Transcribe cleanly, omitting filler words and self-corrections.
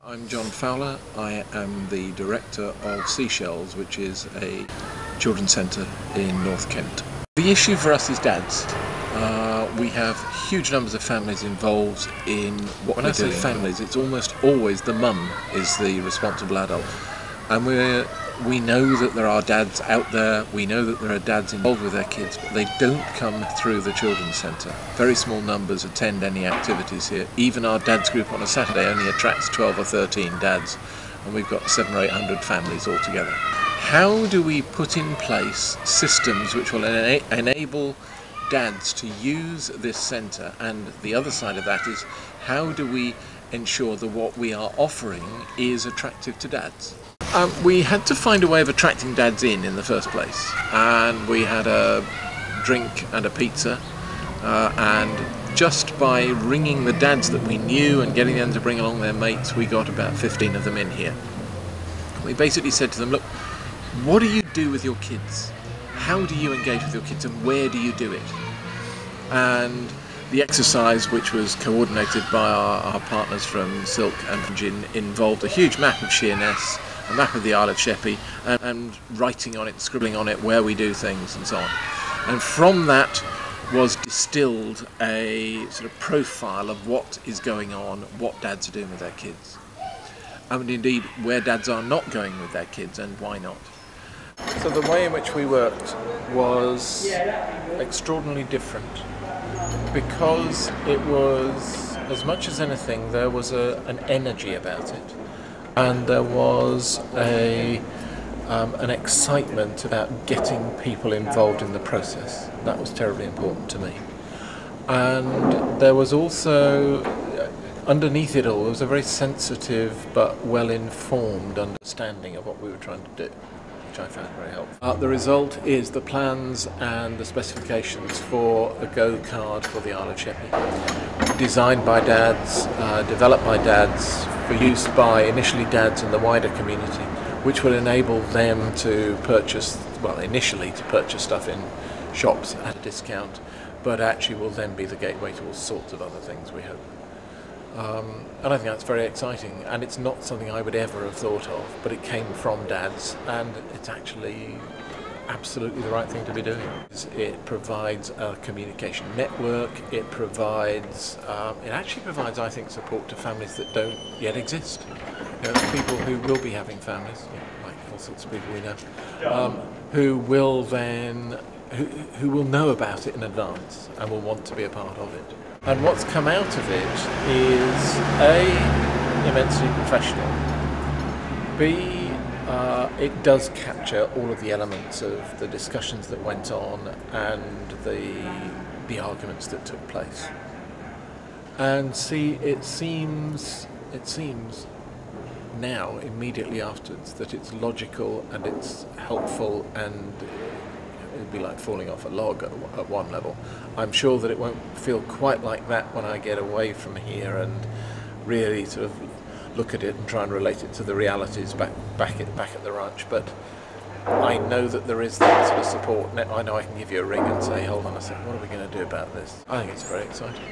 I'm John Fowler. I am the director of Seashells, which is a children's centre in North Kent. The issue for us is dads. We have huge numbers of families involved in what we're doing. When I say families, it's almost always the mum is the responsible adult. And we know that there are dads out there, we know that there are dads involved with their kids, but they don't come through the children's centre. Very small numbers attend any activities here. Even our dads group on a Saturday only attracts 12 or 13 dads, and we've got 700 or 800 families altogether. How do we put in place systems which will enable dads to use this centre? And the other side of that is, how do we ensure that what we are offering is attractive to dads? We had to find a way of attracting dads in the first place, and we had a drink and a pizza, and just by ringing the dads that we knew and getting them to bring along their mates, we got about 15 of them in here. We basically said to them, look, what do you do with your kids? How do you engage with your kids, and where do you do it? And the exercise, which was coordinated by our partners from Silk and from Gin, involved a huge map of Sheerness, a map of the Isle of Sheppey, and writing on it, scribbling on it where we do things and so on. And from that was distilled a sort of profile of what is going on, what dads are doing with their kids, and indeed where dads are not going with their kids and why not. So the way in which we worked was extraordinarily different, because it was, as much as anything, there was an energy about it, and there was an excitement about getting people involved in the process. That was terribly important to me. And there was also, underneath it all, there was a very sensitive but well-informed understanding of what we were trying to do, which I found very helpful. The result is the plans and the specifications for a Go card for the Isle of Sheppey, designed by dads, developed by dads, for use by initially dads and the wider community, which will enable them to purchase, well, initially to purchase stuff in shops at a discount, but actually will then be the gateway to all sorts of other things, we hope. And I think that's very exciting, and it's not something I would ever have thought of, but it came from dads, and it's actually absolutely the right thing to be doing. It provides a communication network, it actually provides, I think, support to families that don't yet exist. You know, people who will be having families, like all sorts of people we know, who will then, who will know about it in advance and will want to be a part of it. And what's come out of it is A, immensely professional, B, it does capture all of the elements of the discussions that went on and the arguments that took place. And C, it seems now, immediately afterwards, that it's logical and it's helpful, and it'd be like falling off a log at one level. I'm sure that it won't feel quite like that when I get away from here and really sort of look at it and try and relate it to the realities back at the ranch, but I know that there is that sort of support. I know I can give you a ring and say, hold on a second, what are we going to do about this? I think it's very exciting.